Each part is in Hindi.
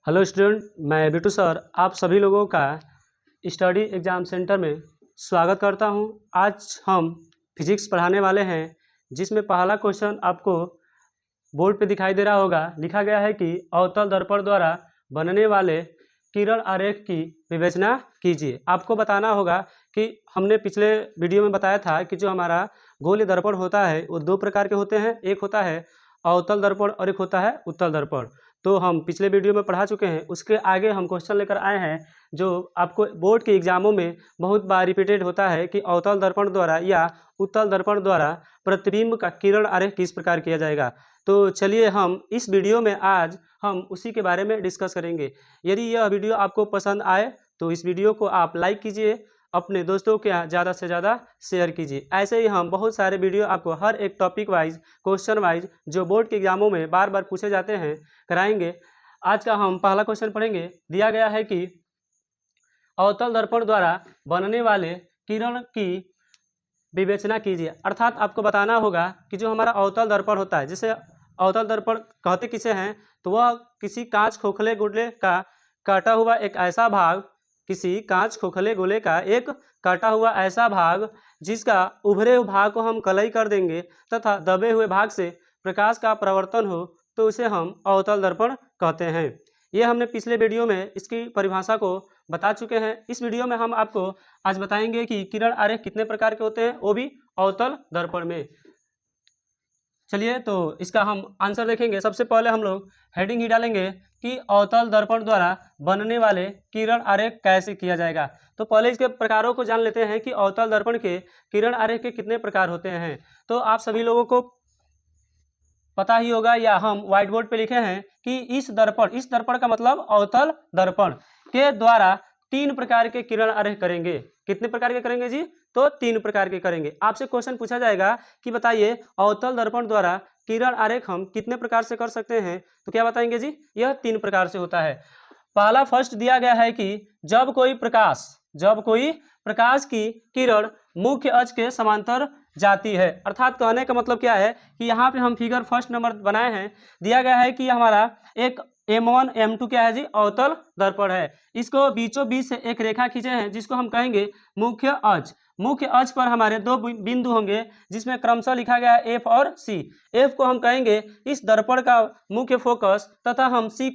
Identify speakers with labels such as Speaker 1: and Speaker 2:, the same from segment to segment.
Speaker 1: हेलो स्टूडेंट, मैं बिट्टू सर आप सभी लोगों का स्टडी एग्ज़ाम सेंटर में स्वागत करता हूं। आज हम फिजिक्स पढ़ाने वाले हैं, जिसमें पहला क्वेश्चन आपको बोर्ड पे दिखाई दे रहा होगा। लिखा गया है कि अवतल दर्पण द्वारा बनने वाले किरण आरेख की विवेचना कीजिए। आपको बताना होगा कि हमने पिछले वीडियो में बताया था कि जो हमारा गोलीय दर्पण होता है वो दो प्रकार के होते हैं। एक होता है अवतल दर्पण और एक होता है उत्तल दर्पण। तो हम पिछले वीडियो में पढ़ा चुके हैं। उसके आगे हम क्वेश्चन लेकर आए हैं जो आपको बोर्ड के एग्जामों में बहुत बार रिपीटेड होता है कि अवतल दर्पण द्वारा या उत्तल दर्पण द्वारा प्रतिबिंब का किरण आरेख किस प्रकार किया जाएगा। तो चलिए हम इस वीडियो में आज हम उसी के बारे में डिस्कस करेंगे। यदि यह वीडियो आपको पसंद आए तो इस वीडियो को आप लाइक कीजिए, अपने दोस्तों के यहाँ ज़्यादा से ज़्यादा शेयर कीजिए। ऐसे ही हम बहुत सारे वीडियो आपको हर एक टॉपिक वाइज, क्वेश्चन वाइज जो बोर्ड के एग्जामों में बार बार पूछे जाते हैं कराएंगे। आज का हम पहला क्वेश्चन पढ़ेंगे। दिया गया है कि अवतल दर्पण द्वारा बनने वाले किरण की विवेचना कीजिए। अर्थात आपको बताना होगा कि जो हमारा अवतल दर्पण होता है, जिसे अवतल दर्पण कहते किसे हैं, तो वह किसी कांच खोखले गोले का काटा हुआ एक ऐसा भाग, किसी कांच खोखले गोले का एक काटा हुआ ऐसा भाग जिसका उभरे हुए भाग को हम कलई कर देंगे तथा दबे हुए भाग से प्रकाश का प्रवर्तन हो तो उसे हम अवतल दर्पण कहते हैं। ये हमने पिछले वीडियो में इसकी परिभाषा को बता चुके हैं। इस वीडियो में हम आपको आज बताएंगे कि किरण आरेख कितने प्रकार के होते हैं, वो भी अवतल दर्पण में। चलिए तो इसका हम आंसर देखेंगे। सबसे पहले हम लोग हेडिंग ही डालेंगे कि अवतल दर्पण द्वारा बनने वाले किरण आरेख कैसे किया जाएगा। तो पहले इसके प्रकारों को जान लेते हैं कि अवतल दर्पण के किरण आरेख के कितने प्रकार होते हैं। तो आप सभी लोगों को पता ही होगा या हम व्हाइट बोर्ड पे लिखे हैं कि इस दर्पण का मतलब अवतल दर्पण के द्वारा 3 प्रकार के किरण आरेख करेंगे। कितने प्रकार के करेंगे जी? तो 3 प्रकार के करेंगे। आपसे क्वेश्चन पूछा जाएगा कि बताइए अवतल दर्पण द्वारा किरण आरेख हम कितने प्रकार से कर सकते हैं, तो क्या बताएंगे जी? यह 3 प्रकार से होता है। पहला फर्स्ट दिया गया है कि जब कोई प्रकाश की किरण मुख्य अक्ष के समांतर जाती है। अर्थात कहने का मतलब क्या है कि यहाँ पे हम फिगर फर्स्ट नंबर बनाए हैं। दिया गया है कि हमारा एक M1 M2 क्या है जी? अवतल दर्पण है। इसको बीचों बीच से एक रेखा खींचे हैं जिसको हम कहेंगे मुख्य अक्ष। मुख्य अक्ष पर हमारे 2 बिंदु होंगे जिसमें क्रमशः लिखा गया है F और C। F को हम कहेंगे इस दर्पण का मुख्य फोकस तथा हम C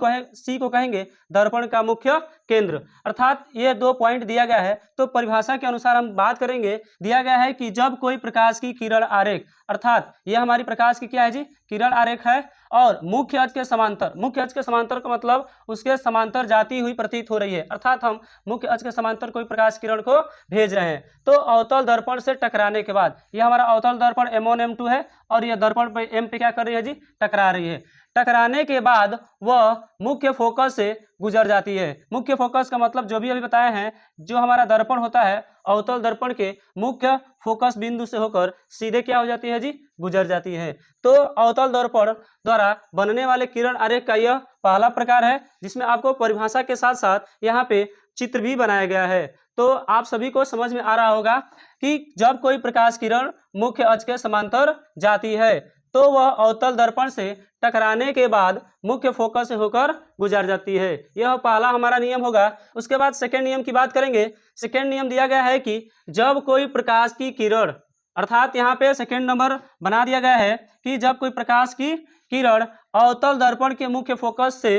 Speaker 1: को कहेंगे दर्पण का मुख्य केंद्र। अर्थात ये 2 पॉइंट दिया गया है। तो परिभाषा के अनुसार हम बात करेंगे। दिया गया है कि जब कोई प्रकाश की किरण आरेख, अर्थात ये हमारी प्रकाश की क्या है जी? किरण आरेख है और मुख्य अक्ष के समांतर का मतलब उसके समांतर जाती हुई प्रतीत हो रही है। अर्थात हम मुख्य अक्ष के समांतर कोई प्रकाश किरण को भेज रहे हैं। तो अवतल दर्पण से टकराने के बाद यह हमारा अवतल दर्पण M1 M2 है और यह दर्पण पे M पे क्या कर रही है जी? टकरा रही है। टकराने के बाद वह मुख्य फोकस से गुजर जाती है। मुख्य फोकस का मतलब जो भी अभी बताए हैं, जो हमारा दर्पण होता है अवतल दर्पण के मुख्य फोकस बिंदु से होकर सीधे क्या हो जाती है जी? गुजर जाती है। तो अवतल दर्पण द्वारा बनने वाले किरण आरेख का यह पहला प्रकार है, जिसमें आपको परिभाषा के साथ साथ यहाँ पे चित्र भी बनाया गया है। तो आप सभी को समझ में आ रहा होगा कि जब कोई प्रकाश किरण मुख्य अक्ष के समांतर जाती है तो वह अवतल दर्पण से टकराने के बाद मुख्य फोकस से होकर गुजर जाती है। यह पहला हमारा नियम होगा। उसके बाद सेकेंड नियम की बात करेंगे। सेकेंड नियम दिया गया है कि जब कोई प्रकाश की किरण, अर्थात यहाँ पे सेकेंड नंबर बना दिया गया है कि जब कोई प्रकाश की किरण अवतल दर्पण के मुख्य फोकस से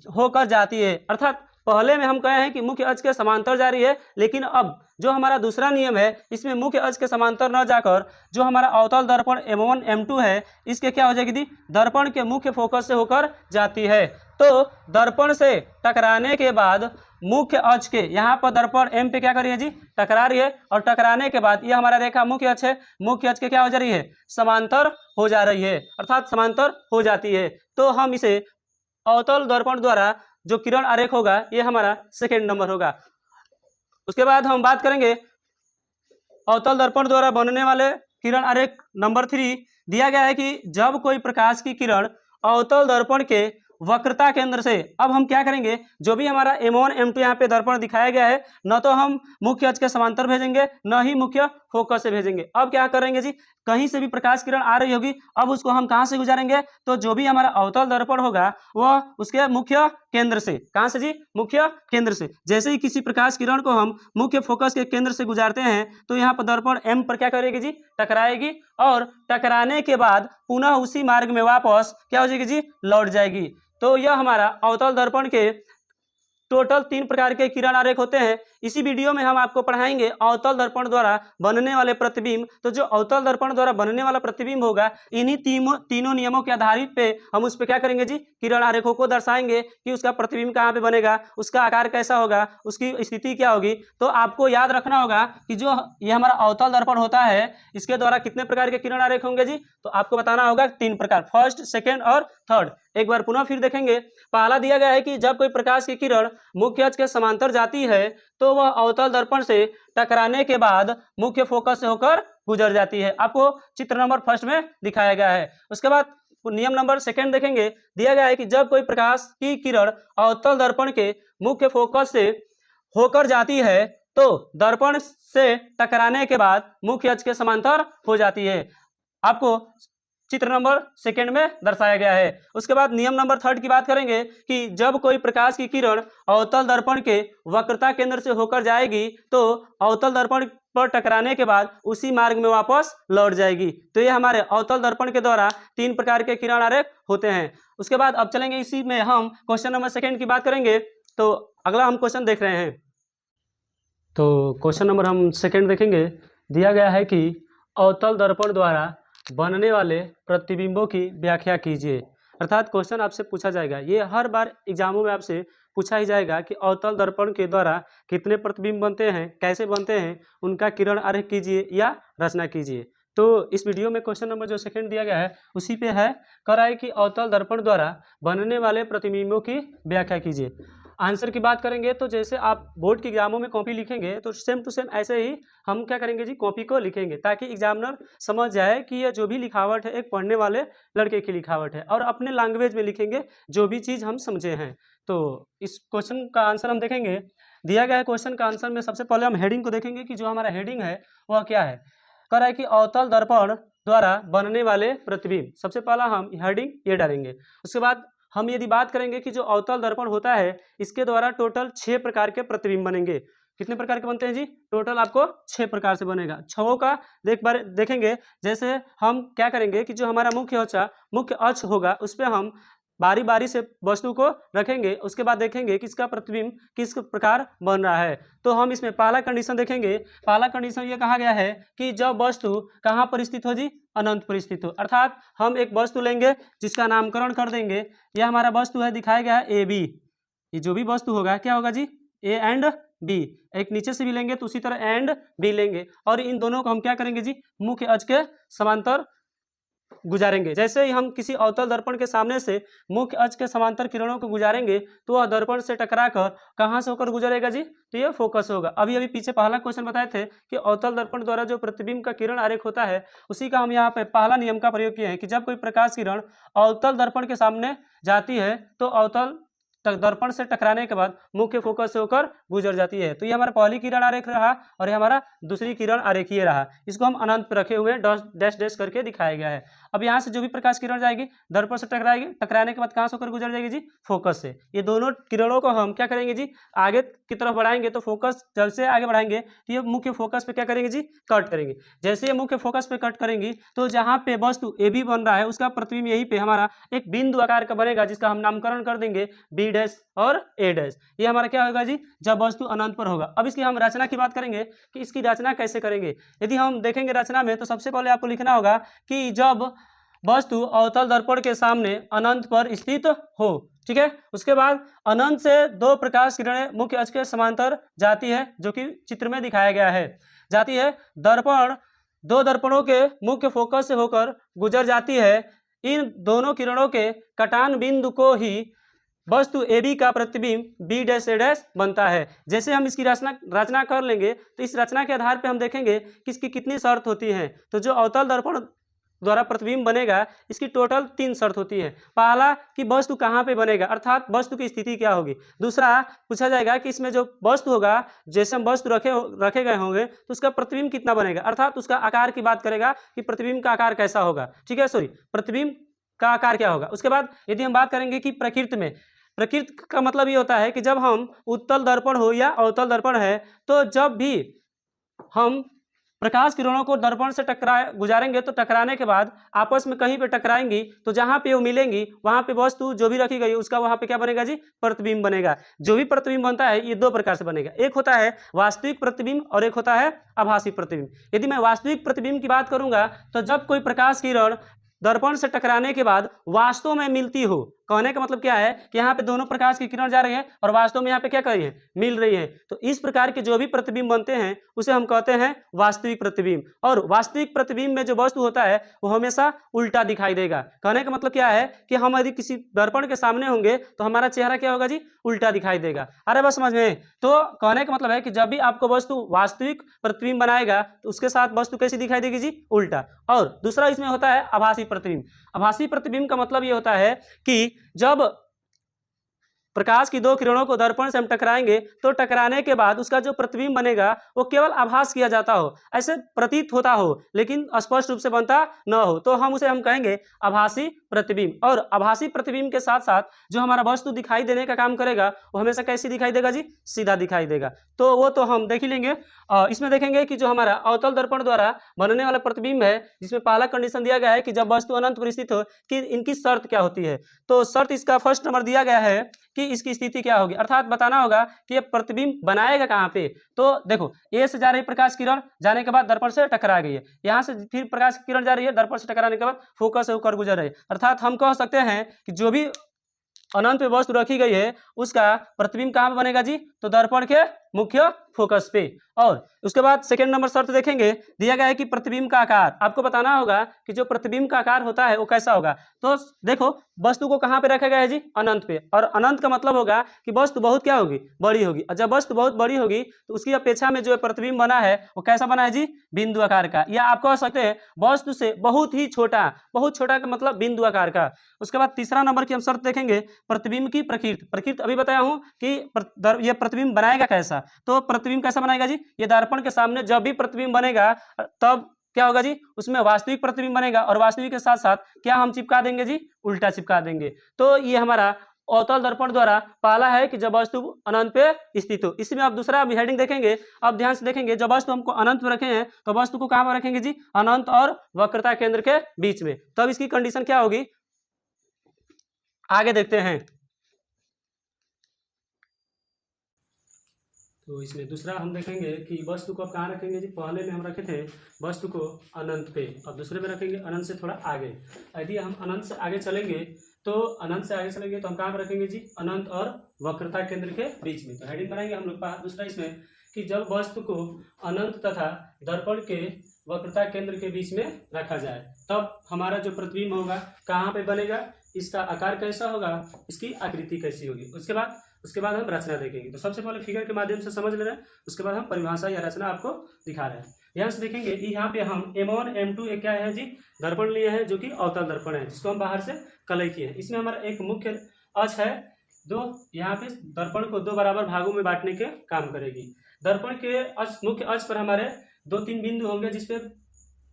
Speaker 1: होकर जाती है। अर्थात पहले में हम कहे हैं कि मुख्य अक्ष के समांतर जा रही है, लेकिन अब जो हमारा दूसरा नियम है इसमें मुख्य अक्ष के समांतर न जाकर जो हमारा अवतल दर्पण M1 M2 है इसके क्या हो जाएगी? दर्पण के मुख्य फोकस से होकर जाती है। तो दर्पण से टकराने के बाद मुख्य अक्ष के यहाँ पर दर्पण M पे क्या कर रही है जी? टकरा रही है और टकराने के बाद यह हमारा रेखा मुख्य अक्ष है। मुख्य अक्ष के क्या हो जा रही है? समांतर हो जा रही है, अर्थात समांतर हो जाती है। तो हम इसे अवतल दर्पण द्वारा जो किरण आरेख होगा ये हमारा सेकेंड नंबर होगा। उसके बाद हम बात करेंगे अवतल दर्पण द्वारा बनने वाले किरण आरेख नंबर 3। दिया गया है कि जब कोई प्रकाश की किरण अवतल दर्पण के वक्रता केंद्र से, अब हम क्या करेंगे, जो भी हमारा M1 M2 यहाँ पे दर्पण दिखाया गया है न तो हम मुख्य अक्ष के समांतर भेजेंगे न ही मुख्य फोकस से भेजेंगे। अब क्या करेंगे जी, कहीं से भी प्रकाश किरण आ रही होगी, अब उसको हम कहाँ से गुजारेंगे, तो जो भी हमारा अवतल दर्पण होगा वह उसके मुख्य केंद्र से। कहाँ से जी? मुख्य केंद्र से। जैसे ही किसी प्रकाश किरण को हम मुख्य फोकस के केंद्र से गुजारते हैं तो यहाँ पर दर्पण M पर क्या करेगी जी? टकराएगी, और टकराने के बाद पुनः उसी मार्ग में वापस क्या हो जाएगी जी? लौट जाएगी। तो यह हमारा अवतल दर्पण के टोटल 3 प्रकार के किरण आरेख होते हैं। इसी वीडियो में हम आपको पढ़ाएंगे अवतल दर्पण द्वारा बनने वाले प्रतिबिंब। तो जो अवतल दर्पण द्वारा बनने वाला प्रतिबिंब होगा, इन्हीं तीनों नियमों के आधारित पे हम उस पर क्या करेंगे जी? किरण आरेखों को दर्शाएंगे कि उसका प्रतिबिंब कहाँ पे बनेगा, उसका आकार कैसा होगा, उसकी स्थिति क्या होगी। तो आपको याद रखना होगा कि जो ये हमारा अवतल दर्पण होता है, इसके द्वारा कितने प्रकार के किरण आरेख होंगे जी? तो आपको बताना होगा 3 प्रकार, फर्स्ट, सेकेंड और थर्ड। एक बार पुनः फिर देखेंगे। पहला दिया गया है कि जब कोई प्रकाश की किरण मुख्य अक्ष के समांतर जाती है तो वह अवतल दर्पण से टकराने के बाद मुख्य फोकस से होकर गुजर जाती है। आपको चित्र नंबर फर्स्ट में दिखाया गया है। उसके बाद नियम नंबर सेकेंड देखेंगे। दिया गया है कि जब कोई प्रकाश की किरण अवतल दर्पण के मुख्य फोकस से होकर जाती है तो दर्पण से टकराने के बाद मुख्य अक्ष के समांतर हो जाती है। आपको चित्र नंबर सेकेंड में दर्शाया गया है। उसके बाद नियम नंबर थर्ड की बात करेंगे कि जब कोई प्रकाश की किरण अवतल दर्पण के वक्रता केंद्र से होकर जाएगी तो अवतल दर्पण पर टकराने के बाद उसी मार्ग में वापस लौट जाएगी। तो ये हमारे अवतल दर्पण के द्वारा 3 प्रकार के किरण आरेख होते हैं। उसके बाद अब चलेंगे, इसी में हम क्वेश्चन नंबर सेकेंड की बात करेंगे। तो अगला हम क्वेश्चन देख रहे हैं। तो क्वेश्चन नंबर हम सेकेंड देखेंगे। दिया गया है कि अवतल दर्पण द्वारा बनने वाले प्रतिबिंबों की व्याख्या कीजिए। अर्थात क्वेश्चन आपसे पूछा जाएगा, ये हर बार एग्जामों में आपसे पूछा ही जाएगा कि अवतल दर्पण के द्वारा कितने प्रतिबिंब बनते हैं, कैसे बनते हैं, उनका किरण आरेख कीजिए या रचना कीजिए। तो इस वीडियो में क्वेश्चन नंबर जो सेकंड दिया गया है उसी पे है, कर रहा है कि अवतल दर्पण द्वारा बनने वाले प्रतिबिंबों की व्याख्या कीजिए। आंसर की बात करेंगे तो जैसे आप बोर्ड के एग्जामों में कॉपी लिखेंगे तो सेम टू सेम ऐसे ही हम क्या करेंगे जी? कॉपी को लिखेंगे, ताकि एग्जामिनर समझ जाए कि यह जो भी लिखावट है एक पढ़ने वाले लड़के की लिखावट है, और अपने लैंग्वेज में लिखेंगे जो भी चीज़ हम समझे हैं। तो इस क्वेश्चन का आंसर हम देखेंगे। दिया गया है क्वेश्चन का आंसर में सबसे पहले हम हेडिंग को देखेंगे कि जो हमारा हेडिंग है वह क्या है। कह रहा है कि अवतल दर्पण द्वारा बनने वाले प्रतिबिंब। सबसे पहला हम हेडिंग ये डालेंगे। उसके बाद हम यदि बात करेंगे कि जो अवतल दर्पण होता है इसके द्वारा टोटल 6 प्रकार के प्रतिबिंब बनेंगे। कितने प्रकार के बनते हैं जी? टोटल आपको 6 प्रकार से बनेगा। 6 का देखेंगे। जैसे हम क्या करेंगे कि जो हमारा मुख्य अक्ष होगा उस पर हम बारी बारी से वस्तु को रखेंगे। उसके बाद देखेंगे कि इसका प्रतिबिंब किस प्रकार बन रहा है। तो हम इसमें पहला कंडीशन देखेंगे। पहला कंडीशन ये कहा गया है कि जब वस्तु कहाँ पर स्थित हो जी? अनंत पर स्थित हो। अर्थात हम एक वस्तु लेंगे जिसका नामकरण कर देंगे। यह हमारा वस्तु है, दिखाया गया है AB। ये जो भी वस्तु होगा क्या होगा जी? A and B। एक नीचे से भी लेंगे तो उसी तरह एंड B लेंगे, और इन दोनों को हम क्या करेंगे जी? मुख्य अक्ष के समांतर गुजारेंगे। जैसे ही हम किसी अवतल दर्पण के सामने से मुख्य अक्ष के समांतर किरणों को गुजारेंगे तो वह दर्पण से टकराकर कहाँ से होकर गुजरेगा जी? तो यह फोकस होगा। अभी पीछे पहला क्वेश्चन बताए थे कि अवतल दर्पण द्वारा जो प्रतिबिंब का किरण आरेख होता है उसी का हम यहाँ पे पहला नियम का प्रयोग किए हैं कि जब कोई प्रकाश किरण अवतल दर्पण के सामने जाती है तो अवतल दर्पण से टकराने के बाद मुख्य फोकस से होकर गुजर जाती है। तो ये हमारा पहली किरण आरेख रहा, और ये हमारा दूसरी किरण आरेख ये रहा। इसको हम अनंत पर रखे हुए डैश डैश करके दिखाया गया है। अब यहाँ से जो भी प्रकाश किरण जाएगी दर्पण से टकराएगी, टकराने के बाद कहाँ से होकर गुजर जाएगी जी? फोकस से। ये दोनों किरणों को हम क्या करेंगे जी? आगे की तरफ बढ़ाएंगे। तो फोकस जब से आगे बढ़ाएंगे तो ये मुख्य फोकस पे क्या करेंगे जी? कट करेंगे। जैसे ये मुख्य फोकस पे कट करेंगी तो जहाँ पे वस्तु AB बन रहा है उसका प्रतिबिंब यहीं पे हमारा एक बिंदु आकार का बनेगा, जिसका हम नामकरण कर देंगे B डैश और A डैश। ये हमारा क्या होगा जी? जब वस्तु अनंत पर होगा। अब इसकी हम रचना की बात करेंगे कि इसकी रचना कैसे करेंगे। यदि हम देखेंगे रचना में तो सबसे पहले आपको लिखना होगा कि जब वस्तु अवतल दर्पण के सामने अनंत पर स्थित हो, ठीक है। उसके बाद अनंत से 2 प्रकाश किरणें मुख्य अक्ष के समांतर जाती है, जो कि चित्र में दिखाया गया है। जाती है, दर्पण 2 दर्पणों के मुख्य फोकस से होकर गुजर जाती है। इन दोनों किरणों के कटान बिंदु को ही वस्तु AB का प्रतिबिंब B डैश A डैश बनता है। जैसे हम इसकी रचना कर लेंगे तो इस रचना के आधार पर हम देखेंगे कि इसकी कितनी शर्त होती हैं। तो जो अवतल दर्पण द्वारा प्रतिबिंब बनेगा इसकी टोटल 3 शर्त होती है। पहला कि वस्तु कहाँ पे बनेगा, अर्थात वस्तु की स्थिति क्या होगी। दूसरा पूछा जाएगा कि इसमें जो वस्तु होगा, जैसे हम वस्तु रखे गए होंगे तो उसका प्रतिबिंब कितना बनेगा, अर्थात उसका आकार की बात करेगा कि प्रतिबिंब का आकार कैसा होगा, ठीक है, प्रतिबिंब का आकार क्या होगा। उसके बाद यदि हम बात करेंगे कि प्रकृति में प्रकृत का मतलब ये होता है कि जब हम उत्तल दर्पण हो या अवतल दर्पण है, तो जब भी हम प्रकाश किरणों को दर्पण से गुजारेंगे तो टकराने के बाद आपस में कहीं पे टकराएंगी, तो जहां पे वो मिलेंगी वहां पे वस्तु जो भी रखी गई उसका वहां पे क्या बनेगा जी, प्रतिबिंब बनेगा। जो भी प्रतिबिंब बनता है ये दो प्रकार से बनेगा, एक होता है वास्तविक प्रतिबिंब और एक होता है आभासी प्रतिबिंब। यदि मैं वास्तविक प्रतिबिंब की बात करूंगा तो जब कोई प्रकाश किरण दर्पण से टकराने के बाद वास्तव में मिलती हो, कहने का मतलब क्या है कि यहाँ पे दोनों प्रकाश की किरण जा रही है और वास्तव में यहाँ पे क्या कर रही है, मिल रही है। तो इस प्रकार के जो भी प्रतिबिंब बनते हैं उसे हम कहते हैं वास्तविक प्रतिबिंब। और वास्तविक प्रतिबिंब में जो वस्तु होता है वो हमेशा उल्टा दिखाई देगा। कहने का मतलब क्या है कि हम यदि किसी दर्पण के सामने होंगे तो हमारा चेहरा क्या होगा जी, उल्टा दिखाई देगा। अरे बस समझ में। तो कहने का मतलब है कि जब भी आपको वस्तु वास्तविक प्रतिबिंब बनाएगा तो उसके साथ वस्तु कैसी दिखाई देगी जी, उल्टा। और दूसरा इसमें होता है आभासी प्रतिबिंब। आभासी प्रतिबिंब का मतलब ये होता है कि जब प्रकाश की दो किरणों को दर्पण से हम टकराएंगे तो टकराने के बाद उसका जो प्रतिबिंब बनेगा वो केवल आभास किया जाता हो, ऐसे प्रतीत होता हो लेकिन स्पष्ट रूप से बनता न हो, तो हम कहेंगे आभासी प्रतिबिंब। और आभासी प्रतिबिंब के साथ साथ जो हमारा वस्तु दिखाई देने का काम करेगा वो हमेशा कैसी दिखाई देगा जी, सीधा दिखाई देगा। तो वो तो हम देख ही लेंगे। इसमें देखेंगे कि जो हमारा अवतल दर्पण द्वारा बनने वाला प्रतिबिंब है जिसमें पहला कंडीशन दिया गया है कि जब वस्तु अनंत पर स्थित हो कि इनकी शर्त क्या होती है। तो शर्त इसका फर्स्ट नंबर दिया गया है कि इसकी स्थिति क्या होगी, अर्थात बताना होगा कि ये प्रतिबिंब बनाएगा कहाँ पे। तो देखो ए से जा रही प्रकाश किरण, जाने के बाद दर्पण से टकरा गई है, यहाँ से फिर प्रकाश किरण जा रही है, दर्पण से टकराने के बाद फोकस होकर गुजर रही है। अर्थात हम कह सकते हैं कि जो भी अनंत पे वस्तु रखी गई है उसका प्रतिबिंब कहाँ पे बनेगा जी, तो दर्पण के मुख्य फोकस पे। और उसके बाद सेकेंड नंबर शर्त देखेंगे, दिया गया है कि प्रतिबिंब का आकार, आपको बताना होगा कि जो प्रतिबिंब का आकार होता है वो कैसा होगा। तो देखो वस्तु को कहाँ पे रखा गया है जी, अनंत पे, और अनंत का मतलब होगा कि वस्तु बहुत क्या होगी, बड़ी होगी। और जब वस्तु बहुत बड़ी होगी तो उसकी अपेक्षा में जो प्रतिबिंब बना है वो कैसा बना है जी, बिंदु आकार का, या आप कह सकते हैं वस्तु से बहुत ही छोटा, बहुत छोटा का मतलब बिंदु आकार का। उसके बाद तीसरा नंबर की हम शर्त देखेंगे प्रतिबिंब की प्रकृति। प्रकृति अभी बताया हूं कि यह प्रतिबिंब बनाएगा कैसा। तो प्रतिबिंब कैसा बनाएगा जी, ये दर्पण के सामने जब भी प्रतिबिंब बनेगा तब क्या होगा जी, उसमें वास्तविक प्रतिबिंब बनेगा और वास्तविक के साथ साथ क्या हम चिपका देंगे जी, उल्टा चिपका देंगे। तो ये हमारा अवतल दर्पण द्वारा पहला है कि जब वस्तु अनंत पे स्थित हो। इसमें आप दूसरा हेडिंग देखेंगे, अब ध्यान से देखेंगे, जब वस्तु हमको अनंत में रखे हैं तो वस्तु को कहां पर रखेंगे जी, अनंत और वक्रता केंद्र के बीच में। तब इसकी कंडीशन क्या होगी, आगे देखते हैं। तो इसमें दूसरा हम देखेंगे कि वस्तु को अब कहाँ रखेंगे जी, पहले में हम रखे थे वस्तु को अनंत पे, अब दूसरे में रखेंगे अनंत से थोड़ा आगे। यदि हम अनंत से आगे चलेंगे तो अनंत से आगे चलेंगे तो हम कहाँ पर रखेंगे जी, अनंत और वक्रता केंद्र के बीच में। तो हेडिंग बनाएंगे हम लोग दूसरा इसमें कि जब वस्तु को अनंत तथा दर्पण के वक्रता केंद्र के बीच में रखा जाए तब हमारा जो प्रतिबिंब होगा कहाँ पे बनेगा, इसका आकार कैसा होगा, इसकी आकृति कैसी होगी। उसके बाद हम रचना देखेंगे। तो सबसे पहले फिगर के माध्यम से समझ ले रहे हैं, उसके बाद हम परिभाषा या रचना आपको दिखा रहे हैं। ध्यान से देखेंगे यहाँ पे हम M1 M2 एक क्या है जी, दर्पण लिए हैं जो कि अवतल दर्पण है, जिसको हम बाहर से कलई किए हैं। इसमें हमारा एक मुख्य अक्ष है, दो यहाँ पे दर्पण को दो बराबर भागों में बांटने के काम करेगी। दर्पण के मुख्य अक्ष पर हमारे 2-3 बिंदु होंगे, जिसपे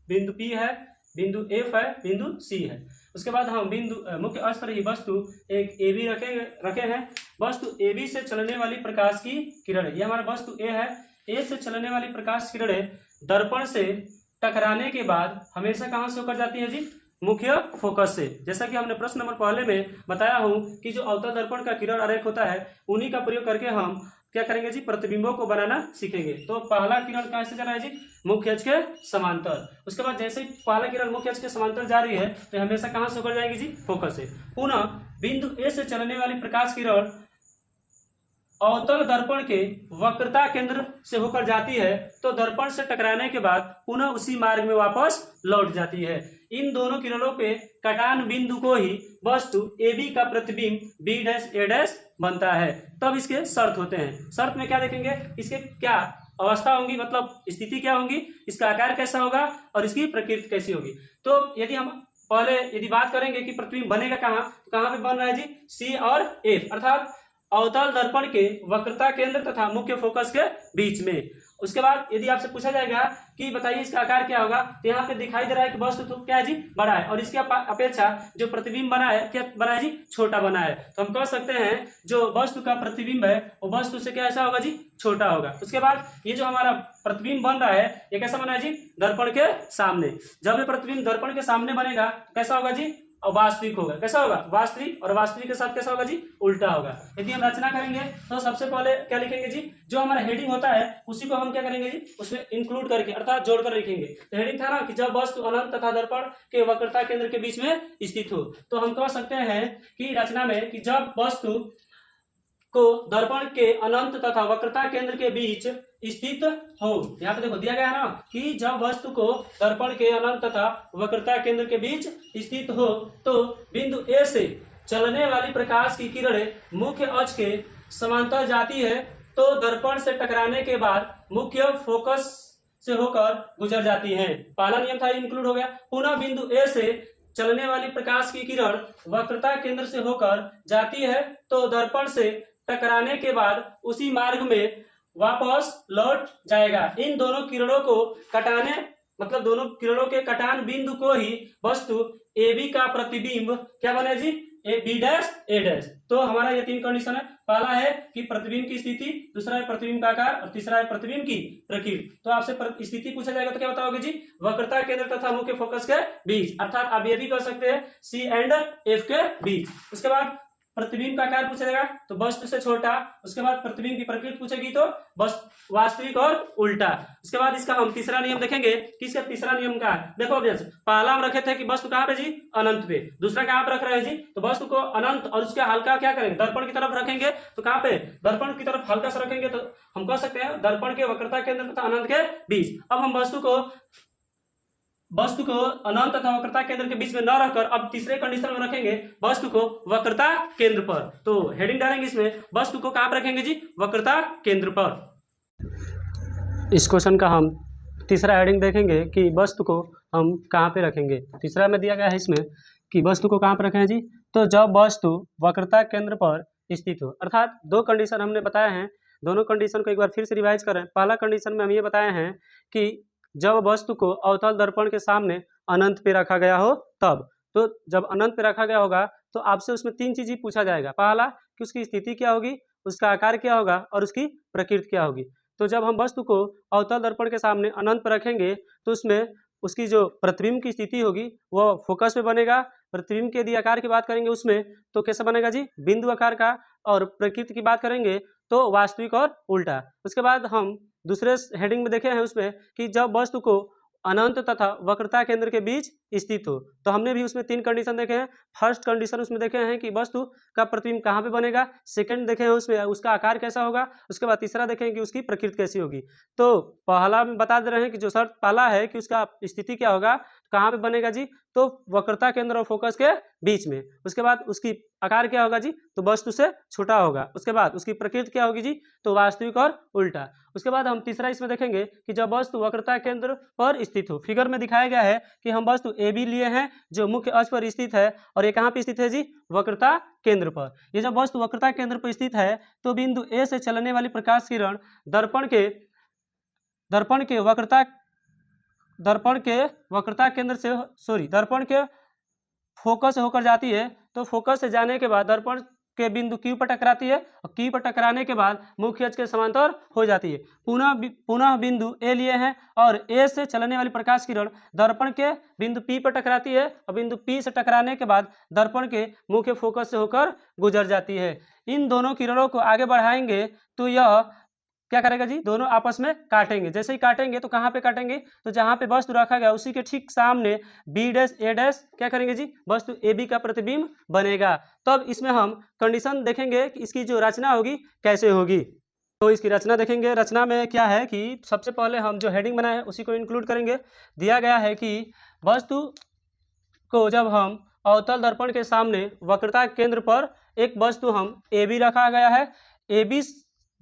Speaker 1: बिंदु P है, बिंदु F है, बिंदु C है। उसके बाद हम बिंदु मुख्य अक्ष पर ही वस्तु एक AB रखे हैं। वस्तु AB से चलने वाली प्रकाश की किरण, यह हमारा वस्तु A है, A से चलने वाली प्रकाश किरणें दर्पण से टकराने के बाद हमेशा कहाँ से होकर जाती है जी, मुख्य फोकस से। जैसा कि हमने प्रश्न नंबर पहले में बताया हूं कि जो अवतल दर्पण का किरण आरेख होता है उन्हीं का प्रयोग करके हम क्या करेंगे जी, प्रतिबिंबों को बनाना सीखेंगे। तो पहला किरण कहाँ से जा रहा है जी, मुख्य अक्ष के समांतर। उसके बाद जैसे ही पहला किरण मुख्य अक्ष के समांतर जा रही है तो हमेशा कहाँ से होकर जाएगी जी, फोकस से। पुनः बिंदु ए से चलने वाली प्रकाश किरण अवतल दर्पण के वक्रता केंद्र से होकर जाती है तो दर्पण से टकराने के बाद पुनः उसी मार्ग में वापस लौट जाती है। इन दोनों किरणों पे कटान बिंदु को ही वस्तु AB का प्रतिबिंब B', A' बनता है। तब इसके शर्त होते हैं। शर्त में क्या देखेंगे, इसके क्या अवस्था होंगी, मतलब स्थिति क्या होंगी, इसका आकार कैसा होगा और इसकी प्रकृति कैसी होगी। तो यदि हम पहले यदि बात करेंगे कि प्रतिबिंब बनेगा कहाँ, तो कहाँ पे बन रहा है जी, C और F, अर्थात अवतल दर्पण के वक्रता केंद्र तथा मुख्य फोकस के बीच में। उसके बाद यदि आपसे पूछा जाएगा कि बताइए इसका आकार क्या होगा, तो यहाँ पे दिखाई दे रहा है कि वस्तु तो क्या है जी, बड़ा है, और इसके अपेक्षा जो प्रतिबिंब बना है क्या बना है जी, छोटा बना है। तो हम कह सकते हैं जो वस्तु का प्रतिबिंब है वो वस्तु से क्या ऐसा होगा जी, छोटा होगा। उसके बाद ये जो हमारा प्रतिबिंब बन रहा है ये कैसा बना है जी, दर्पण के सामने। जब ये प्रतिबिंब दर्पण के सामने बनेगा कैसा होगा जी, और वास्तविक होगा। कैसा होगा, वास्तविक, और वास्तविक के साथ कैसा होगा जी, उल्टा होगा। यदि हम रचना करेंगे तो सबसे पहले क्या लिखेंगे जी, जो हमारा हेडिंग होता है उसी को हम क्या करेंगे जी, उसमें इंक्लूड करके अर्थात जोड़कर लिखेंगे। तो हेडिंग था ना कि जब वस्तु अनंत तथा दर्पण के वक्रता केंद्र के बीच में स्थित हो, तो हम कह सकते हैं कि रचना में कि जब वस्तु को दर्पण के अनंत तथा वक्रता केंद्र के बीच स्थित हो। यहाँ पे देखो दिया गया है ना कि जब वस्तु को दर्पण के अनंत तथा वक्रता केंद्र के बीच स्थित हो तो बिंदु ए से चलने वाली प्रकाश की किरणें मुख्य अक्ष के समांतर जाती है, तो दर्पण से टकराने के बाद मुख्य फोकस से होकर गुजर जाती हैं। पहला नियम था, इंक्लूड हो गया। पुनः बिंदु ए से चलने वाली प्रकाश की किरण वक्रता केंद्र से होकर जाती है, तो दर्पण से टकराने के बाद उसी मार्ग में वापस लौट जाएगा। इन दोनों किरणों को कटाने मतलब दोनों किरणों के कटान बिंदु को ही वस्तु ए बी का प्रतिबिंब क्या बने जी, A B dash A dash. तो हमारा ये तीन कंडीशन है। पहला है कि प्रतिबिंब की स्थिति, दूसरा है प्रतिबिंब का आकार, और तीसरा है प्रतिबिंब की प्रकृति। तो आपसे स्थिति पूछा जाएगा तो क्या बताओगे जी, वक्रता केंद्र तथा मुख्य फोकस के बीच, अर्थात आप ये भी कर सकते हैं सी एंड एफ के बीच। उसके बाद प्रतिबिंब का आकार पूछा जाएगा तो वस्तु से छोटा। उसके बाद प्रतिबिंब की प्रकृति पूछेगी तो बस वास्तविक और उल्टा। उसके बाद इसका हम तीसरा नियम देखेंगे कि इसका तीसरा नियम का है। देखो अब जैसे पहला हम रखे थे कि वस्तु कहाँ पे जी, अनंत पे। दूसरा कहाँ पे रख रहे हैं जी, तो वस्तु को अनंत और उसके हल्का क्या करेंगे, दर्पण की तरफ रखेंगे। तो कहाँ पे, दर्पण की तरफ हल्का सा रखेंगे, तो हम कह सकते हैं दर्पण के वक्रता केंद्र तथा अनंत के बीच। अब हम वस्तु को अनंत तथा वक्रता केंद्र के बीच में न रखकर अब तीसरे कंडीशन में रखेंगे वस्तु को वक्रता केंद्र पर। तो हेडिंग डालेंगे इसमें, वस्तु को कहाँ पर रखेंगे जी, वक्रता केंद्र पर। इस क्वेश्चन का हम तीसरा हेडिंग देखेंगे कि वस्तु को हम कहाँ पे रखेंगे। तीसरा में दिया गया है इसमें कि वस्तु को कहाँ पर रखें जी, तो जब वस्तु वक्रता केंद्र पर स्थित हो। अर्थात दो कंडीशन हमने बताए हैं, दोनों कंडीशन को एक बार फिर से रिवाइज करें। पहला कंडीशन में हम ये बताए हैं कि जब वस्तु को अवतल दर्पण के सामने अनंत पे रखा गया हो तब। तो जब अनंत पे रखा गया होगा तो आपसे उसमें तीन चीजें पूछा जाएगा। पहला कि उसकी स्थिति क्या होगी, उसका आकार क्या होगा और उसकी प्रकृति क्या होगी। तो जब हम वस्तु को अवतल दर्पण के सामने अनंत पर रखेंगे तो उसमें उसकी जो प्रतिबिंब की स्थिति होगी वो फोकस में बनेगा। प्रतिबिंब के यदि आकार की बात करेंगे उसमें तो कैसे बनेगा जी, बिंदु आकार का, और प्रकृति की बात करेंगे तो वास्तविक और उल्टा। उसके बाद हम दूसरे हेडिंग में देखे हैं उसमें कि जब वस्तु को अनंत तथा वक्रता केंद्र के बीच स्थित हो, तो हमने भी उसमें तीन कंडीशन देखे हैं। फर्स्ट कंडीशन उसमें देखे हैं कि वस्तु का प्रतिबिंब कहाँ पे बनेगा, सेकंड देखे हैं उसमें उसका आकार कैसा होगा, उसके बाद तीसरा देखें कि उसकी प्रकृति कैसी होगी। तो पहला में बता दे रहे हैं कि जो शर्त पहला है कि उसका स्थिति क्या होगा, कहाँ पे बनेगा जी, तो वक्रता केंद्र और फोकस के बीच में। उसके बाद उसकी आकार क्या होगा जी, तो वस्तु से छोटा होगा। उसके बाद उसकी प्रकृति क्या होगी जी, तो वास्तविक और उल्टा। उसके बाद हम तीसरा इसमें देखेंगे कि जब वस्तु वक्रता केंद्र पर स्थित हो। फिगर में दिखाया गया है कि हम वस्तु ए बी लिए हैं जो मुख्य अक्ष पर स्थित है, और ये कहाँ पे स्थित है जी, वक्रता केंद्र पर। ये जब वस्तु वक्रता केंद्र पर स्थित है तो बिंदु ए से चलने वाली प्रकाश किरण दर्पण के फोकस होकर जाती है। तो फोकस से जाने के बाद दर्पण के बिंदु क्यू पर टकराती है, और क्यू पर टकराने के बाद मुख्य अक्ष के समांतर हो जाती है। पुनः बिंदु ए लिए हैं, और ए से चलने वाली प्रकाश किरण दर्पण के बिंदु पी पर टकराती है, और बिंदु पी से टकराने के बाद दर्पण के मुख्य फोकस से होकर गुजर जाती है। इन दोनों किरणों को आगे बढ़ाएंगे तो यह क्या करेगा जी, दोनों आपस में काटेंगे। जैसे ही काटेंगे तो कहाँ पे काटेंगे, तो जहाँ पे वस्तु रखा गया उसी के ठीक सामने बी डैश ए डैश क्या करेंगे जी, वस्तु ए बी का प्रतिबिंब बनेगा। तब इसमें हम कंडीशन देखेंगे कि इसकी जो रचना होगी कैसे होगी। तो इसकी रचना देखेंगे। रचना में क्या है कि सबसे पहले हम जो हेडिंग बनाए हैं उसी को इंक्लूड करेंगे। दिया गया है कि वस्तु को जब हम अवतल दर्पण के सामने वक्रता केंद्र पर एक वस्तु हम ए बी रखा गया है, ए बी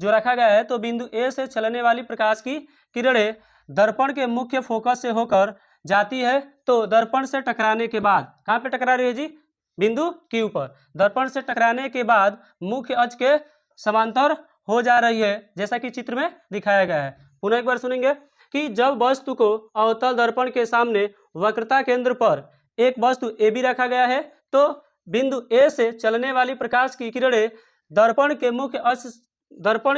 Speaker 1: जो रखा गया है, तो बिंदु ए से चलने वाली प्रकाश की किरणें दर्पण के मुख्य फोकस से होकर जाती है। तो दर्पण से टकराने के बाद कहाँ पे टकरा रही है जी, बिंदु क्यू पर। दर्पण से टकराने के बाद मुख्य अक्ष के समांतर हो जा रही है, जैसा कि चित्र में दिखाया गया है। पुनः एक बार सुनेंगे कि जब वस्तु को अवतल दर्पण के सामने वक्रता केंद्र पर एक वस्तु ए बी रखा गया है तो बिंदु ए से चलने वाली प्रकाश की किरणें दर्पण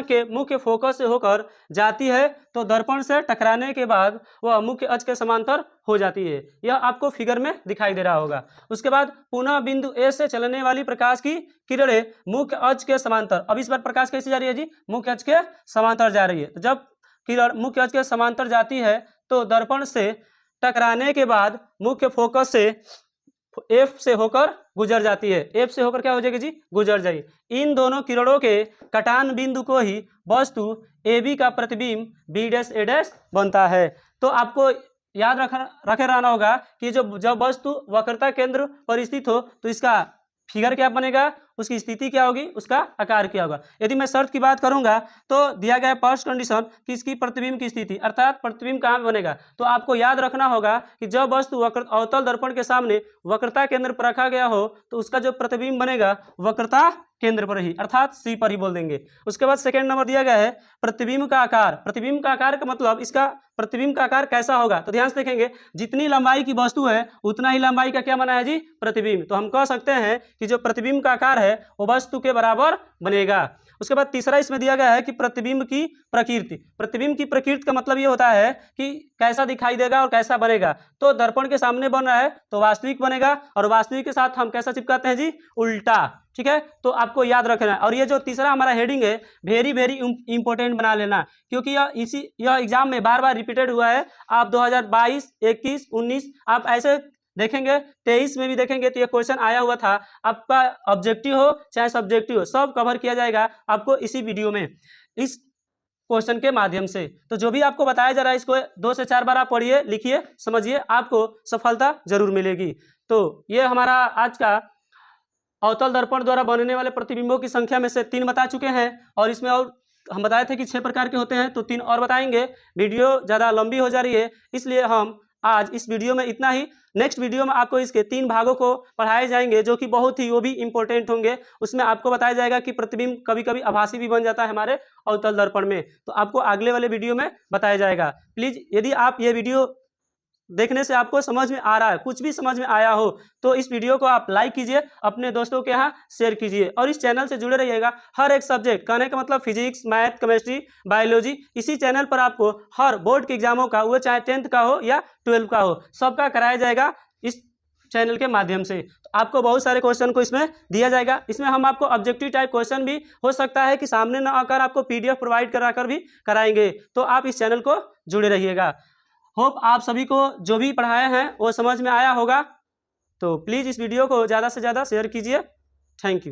Speaker 1: के मुख्य फोकस से होकर जाती है तो दर्पण से टकराने के बाद वह मुख्य अक्ष के समांतर हो जाती है। यह आपको फिगर में दिखाई दे रहा होगा। उसके बाद पुनः बिंदु ए से चलने वाली प्रकाश की किरणें मुख्य अक्ष के समांतर, अब इस बार प्रकाश कैसे जा रही है जी, मुख्य अक्ष के समांतर जा रही है। तो जब किरण मुख्य अक्ष के समांतर जाती है तो दर्पण से टकराने के बाद मुख्य फोकस से एफ से होकर गुजर जाती है। एफ से होकर क्या हो जाएगी जी, गुजर जाएगी। इन दोनों किरणों के कटान बिंदु को ही वस्तु ए बी का प्रतिबिंब बी डैश ए डैश बनता है। तो आपको याद रखे रहना होगा कि जब वस्तु वक्रता केंद्र पर स्थित हो तो इसका फिगर क्या बनेगा, उसकी स्थिति क्या होगी, उसका आकार क्या होगा। यदि मैं शर्त की बात करूंगा तो दिया गया फर्स्ट कंडीशन कि इसकी प्रतिबिंब की स्थिति अर्थात प्रतिबिंब कहाँ बनेगा, तो आपको याद रखना होगा कि जब वस्तु अवतल दर्पण के सामने वक्रता केंद्र पर रखा गया हो तो उसका जो प्रतिबिंब बनेगा वक्रता केंद्र पर ही अर्थात सी पर ही बोल देंगे। उसके बाद सेकेंड नंबर दिया गया है प्रतिबिंब का आकार। प्रतिबिंब का आकार का मतलब इसका प्रतिबिंब का आकार कैसा होगा, तो ध्यान से देखेंगे जितनी लंबाई की वस्तु है उतना ही लंबाई का क्या बना है जी, प्रतिबिंब। तो हम कह सकते हैं कि जो प्रतिबिंब का आकार है वो वस्तु के बराबर बनेगा। उसके बाद तीसरा इसमें दिया गया है कि प्रतिबिंब की प्रकृति। प्रतिबिंब की प्रकृति का मतलब ये होता है कि कैसा दिखाई देगा और कैसा बनेगा। तो दर्पण के सामने बन रहा है तो वास्तविक बनेगा और वास्तविक के साथ हम कैसा चिपकाते हैं जी, उल्टा। ठीक है, तो आपको याद रखना है। और ये जो तीसरा हमारा हेडिंग है वेरी वेरी इंपॉर्टेंट बना लेना, क्योंकि यह एग्जाम में बार बार रिपीटेड हुआ है। आप 2022, 21, 19 आप ऐसे देखेंगे, 23 में भी देखेंगे तो ये क्वेश्चन आया हुआ था। आपका ऑब्जेक्टिव हो चाहे सब्जेक्टिव हो सब कवर किया जाएगा आपको इसी वीडियो में, इस क्वेश्चन के माध्यम से। तो जो भी आपको बताया जा रहा है इसको 2 से 4 बार आप पढ़िए, लिखिए, समझिए, आपको सफलता जरूर मिलेगी। तो ये हमारा आज का अवतल दर्पण द्वारा बनने वाले प्रतिबिंबों की संख्या में से 3 बता चुके हैं और इसमें और हम बताए थे कि 6 प्रकार के होते हैं तो 3 और बताएंगे। वीडियो ज़्यादा लंबी हो जा रही है इसलिए हम आज इस वीडियो में इतना ही। नेक्स्ट वीडियो में आपको इसके 3 भागों को पढ़ाए जाएंगे जो कि बहुत ही वो भी इंपॉर्टेंट होंगे। उसमें आपको बताया जाएगा कि प्रतिबिंब कभी कभी आभासी भी बन जाता है हमारे अवतल दर्पण में, तो आपको अगले वाले वीडियो में बताया जाएगा। प्लीज़ यदि आप ये वीडियो देखने से आपको समझ में आ रहा है, कुछ भी समझ में आया हो तो इस वीडियो को आप लाइक कीजिए, अपने दोस्तों के यहाँ शेयर कीजिए और इस चैनल से जुड़े रहिएगा। हर एक सब्जेक्ट, कहने का मतलब फिजिक्स, मैथ, केमिस्ट्री, बायोलॉजी, इसी चैनल पर आपको हर बोर्ड के एग्जामों का, वो चाहे 10th का हो या 12th का हो, सबका कराया जाएगा इस चैनल के माध्यम से। तो आपको बहुत सारे क्वेश्चन को इसमें दिया जाएगा। इसमें हम आपको ऑब्जेक्टिव टाइप क्वेश्चन भी हो सकता है कि सामने न आकर आपको PDF प्रोवाइड कराकर भी कराएंगे। तो आप इस चैनल को जुड़े रहिएगा। होप आप सभी को जो भी पढ़ाए हैं वो समझ में आया होगा। तो प्लीज़ इस वीडियो को ज़्यादा से ज़्यादा शेयर कीजिए। Thank you.